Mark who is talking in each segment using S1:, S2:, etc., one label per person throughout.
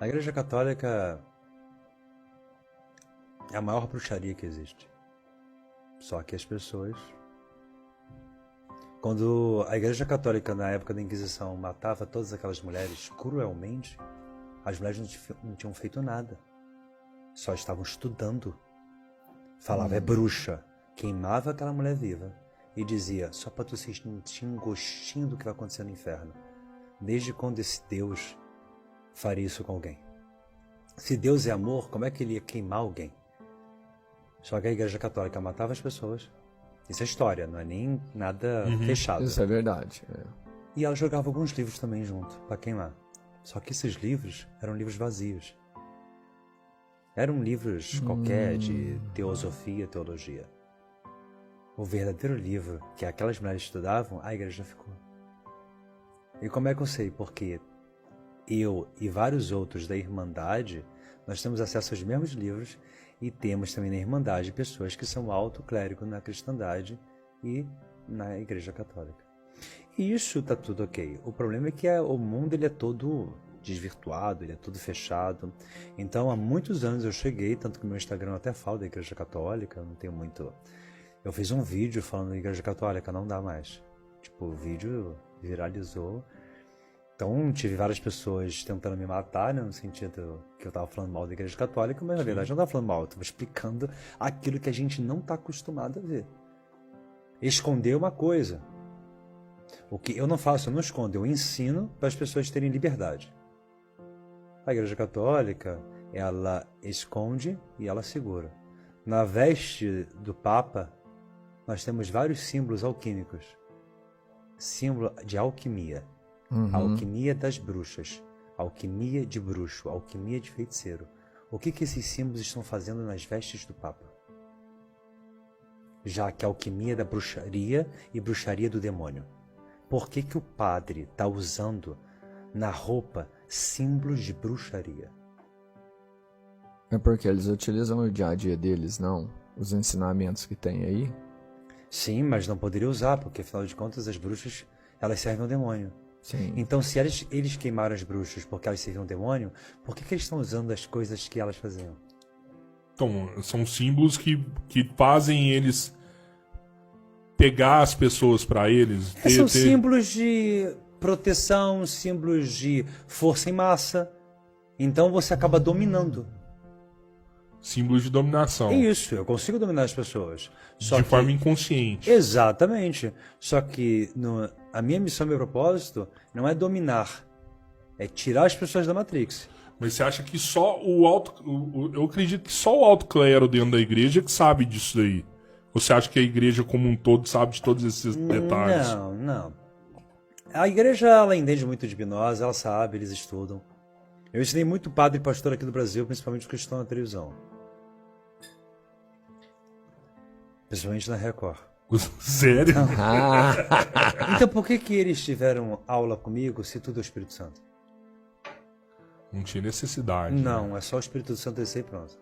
S1: A Igreja Católica é a maior bruxaria que existe. Só que as pessoas... Quando a Igreja Católica, na época da Inquisição, matava todas aquelas mulheres cruelmente, as mulheres não tinham feito nada. Só estavam estudando. Falava, é bruxa. Queimava aquela mulher viva e dizia, só para tu sentir um gostinho do que vai acontecer no inferno. Desde quando esse Deus faria isso com alguém? Se Deus é amor, como é que ele ia queimar alguém? Só que a Igreja Católica matava as pessoas. Isso é história, não é nem nada fechado.
S2: Isso é verdade.
S1: E ela jogava alguns livros também junto, para queimar. Só que esses livros eram livros vazios. Eram livros qualquer de teosofia, teologia. O verdadeiro livro que aquelas mulheres estudavam, a igreja ficou. E como é que eu sei? Porque eu e vários outros da Irmandade, nós temos acesso aos mesmos livros e temos também na Irmandade pessoas que são alto clérigo na cristandade e na Igreja Católica. E isso está tudo ok. O problema é que o mundo ele é todo desvirtuado, ele é todo fechado. Então há muitos anos eu cheguei, tanto que meu Instagram até fala da Igreja Católica, eu não tenho muito... Eu fiz um vídeo falando da Igreja Católica, não dá mais. Tipo, o vídeo viralizou. Então tive várias pessoas tentando me matar, né, no sentido que eu estava falando mal da Igreja Católica, mas na verdade eu não estava falando mal, eu estava explicando aquilo que a gente não está acostumado a ver. Esconder uma coisa. O que eu não faço, eu não escondo, eu ensino para as pessoas terem liberdade. A Igreja Católica, ela esconde e ela segura. Na veste do Papa, nós temos vários símbolos alquímicos. Símbolo de alquimia. A alquimia das bruxas. Alquimia de bruxo. Alquimia de feiticeiro. O que esses símbolos estão fazendo nas vestes do Papa? Já que a alquimia da bruxaria e bruxaria do demônio. Por que o padre está usando na roupa símbolos de bruxaria?
S2: É porque eles utilizam o dia a dia deles, não? Os ensinamentos que tem aí?
S1: Sim, mas não poderia usar, porque afinal de contas as bruxas, elas servem ao demônio.
S2: Sim.
S1: Então se eles queimaram as bruxas porque elas serviam ao demônio, por que eles estão usando as coisas que elas faziam?
S3: Então, são símbolos que fazem eles pegar as pessoas para eles.
S1: São símbolos de proteção, símbolos de força em massa. Então você acaba dominando.
S3: Símbolos de dominação.
S1: É isso, eu consigo dominar as pessoas.
S3: De forma inconsciente.
S1: Exatamente. Só que a minha missão, meu propósito, não é dominar. É tirar as pessoas da Matrix.
S3: Mas você acha que só eu acredito que só o alto clero dentro da igreja que sabe disso daí? Ou você acha que a igreja como um todo sabe de todos esses detalhes?
S1: Não. A igreja, ela entende muito de hipnose, ela sabe, eles estudam. Eu ensinei muito padre e pastor aqui do Brasil, principalmente os que estão na televisão. Principalmente na Record.
S3: Sério?
S1: Então por que eles tiveram aula comigo se tudo é o Espírito Santo?
S3: Não tinha necessidade.
S1: Não,
S3: né?
S1: é só o Espírito Santo descer e pronto.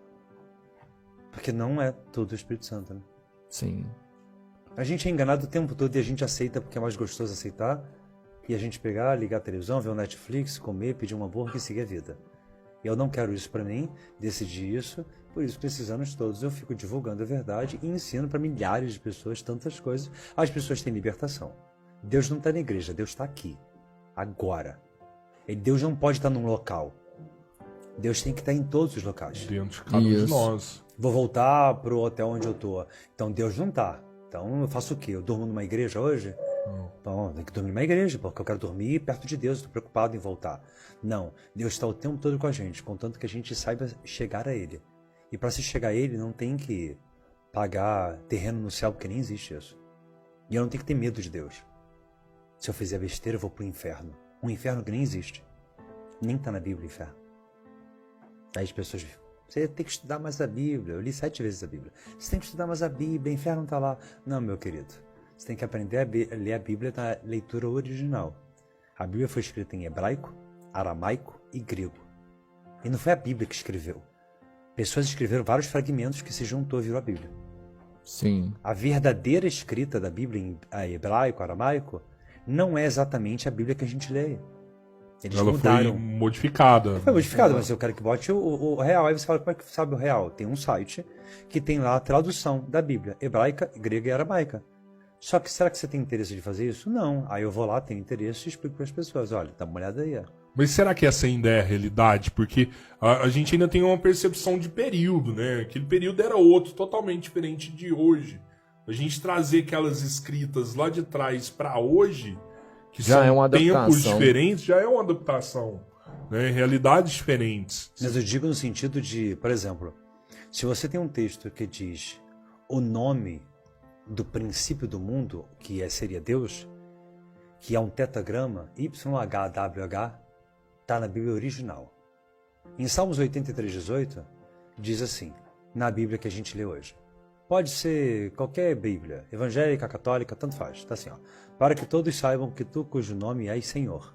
S1: Porque não é tudo o Espírito Santo, né?
S2: Sim.
S1: A gente é enganado o tempo todo e a gente aceita porque é mais gostoso aceitar. E a gente pegar, ligar a televisão, ver o Netflix, comer, pedir um hambúrguer e seguir a vida. Eu não quero isso pra mim, decidi isso, por isso que esses anos todos eu fico divulgando a verdade e ensino para milhares de pessoas tantas coisas. As pessoas têm libertação. Deus não está na igreja, Deus está aqui, agora. E Deus não pode estar num local. Deus tem que estar em todos os locais.
S3: Dentro de cada um de nós.
S1: Vou voltar pro hotel onde eu tô. Então Deus não tá. Então eu faço o quê? Eu durmo numa igreja hoje? Então, tem que dormir numa igreja, porque eu quero dormir perto de Deus, estou preocupado em voltar. Não, Deus está o tempo todo com a gente, contanto que a gente saiba chegar a Ele. E para se chegar a Ele, não tem que pagar terreno no céu, porque nem existe isso. E eu não tenho que ter medo de Deus. Se eu fizer besteira, eu vou pro inferno. Um inferno que nem existe. Nem está na Bíblia o inferno. Aí as pessoas... Você tem que estudar mais a Bíblia. Eu li 7 vezes a Bíblia. Você tem que estudar mais a Bíblia, o inferno está lá. Não, meu querido. Você tem que aprender a ler a Bíblia na leitura original. A Bíblia foi escrita em hebraico, aramaico e grego. E não foi a Bíblia que escreveu. Pessoas escreveram vários fragmentos que se juntou e virou a Bíblia.
S2: Sim.
S1: A verdadeira escrita da Bíblia em hebraico, aramaico, não é exatamente a Bíblia que a gente lê. Eles
S3: Ela
S1: mudaram.
S3: foi modificada.
S1: Foi modificado, mas eu quero que bote o real. Aí você fala, como é que sabe o real? Tem um site que tem lá a tradução da Bíblia, hebraica, grega e aramaica. Só que será que você tem interesse de fazer isso? Não. Aí eu vou lá, tenho interesse e explico para as pessoas. Olha, dá uma olhada aí. Ó.
S3: Mas será que essa ainda é a realidade? Porque a gente ainda tem uma percepção de período, né? Aquele período era outro, totalmente diferente de hoje. A gente trazer aquelas escritas lá de trás para hoje, que
S2: Já
S3: são
S2: é uma
S3: tempos
S2: adaptação.
S3: diferentes, já é uma adaptação. Né? Realidades diferentes.
S1: Mas eu digo no sentido de, por exemplo, se você tem um texto que diz o nome do princípio do mundo, que seria Deus, que é um tetagrama, YHWH, está na Bíblia original. Em Salmos 83:18, diz assim, na Bíblia que a gente lê hoje. Pode ser qualquer Bíblia, evangélica, católica, tanto faz. Está assim, ó. Para que todos saibam que tu, cujo nome és Senhor.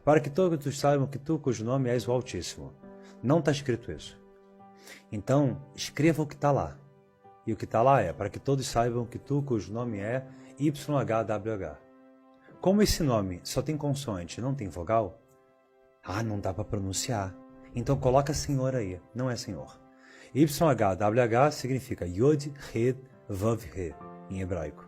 S1: Para que todos saibam que tu, cujo nome és o Altíssimo. Não está escrito isso. Então, escreva o que está lá. E o que está lá é, para que todos saibam que tu, cujo nome é YHWH. Como esse nome só tem consoante e não tem vogal, não dá para pronunciar. Então coloca Senhor aí, não é Senhor. YHWH significa Yod, He, Vav, He, em hebraico.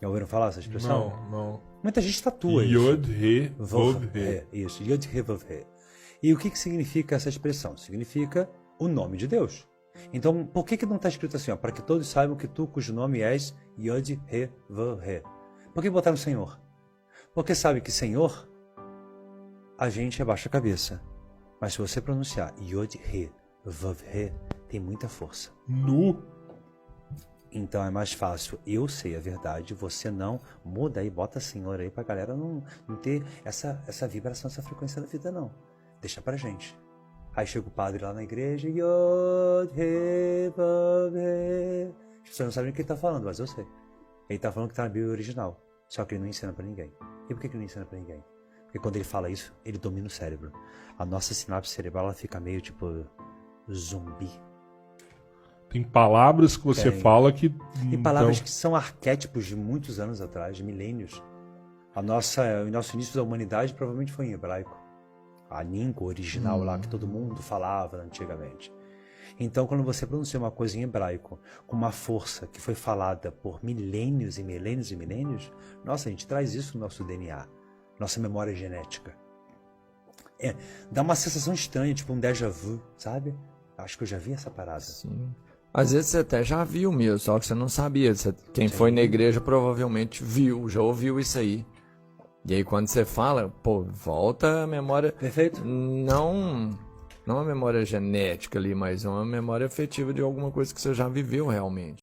S1: Já ouviram falar essa expressão?
S3: Não.
S1: Muita gente tatua isso.
S3: Yod, He, Vav, He.
S1: Isso, Yod, He, Vav, He. E o que significa essa expressão? Significa o nome de Deus. Então, por que não está escrito assim, ó, para que todos saibam que tu, cujo nome és Yod, He, Vav, He? Por que botaram Senhor? Porque sabe que Senhor, a gente abaixa a cabeça. Mas se você pronunciar Yod, He, Vav, He, tem muita força.
S3: Nu.
S1: Então é mais fácil, eu sei a verdade, você não, muda aí, bota Senhor aí pra galera não ter essa vibração, essa frequência da vida não. Deixa pra gente. Aí chega o padre lá na igreja, Yod, He, Vav, He. As pessoas não sabem o que ele tá falando, mas eu sei. Ele tá falando que tá na Bíblia original, só que ele não ensina pra ninguém. E por que ele não ensina pra ninguém? Porque quando ele fala isso, ele domina o cérebro. A nossa sinapse cerebral, ela fica meio tipo zumbi.
S3: Tem palavras que você fala que...
S1: E palavras que são arquétipos de muitos anos atrás, de milênios. O nosso início da humanidade provavelmente foi em hebraico. A língua original lá que todo mundo falava antigamente. Então, quando você pronuncia uma coisa em hebraico com uma força que foi falada por milênios e milênios e milênios, nossa, a gente traz isso no nosso DNA, nossa memória genética. Dá uma sensação estranha, tipo um déjà vu, sabe? Acho que eu já vi essa parada.
S2: Sim. Às vezes você até já viu mesmo, só que você não sabia. Quem foi na igreja provavelmente viu, já ouviu isso aí. E aí quando você fala, pô, volta a memória...
S1: Perfeito.
S2: Não a memória genética ali, mas uma memória afetiva de alguma coisa que você já viveu realmente.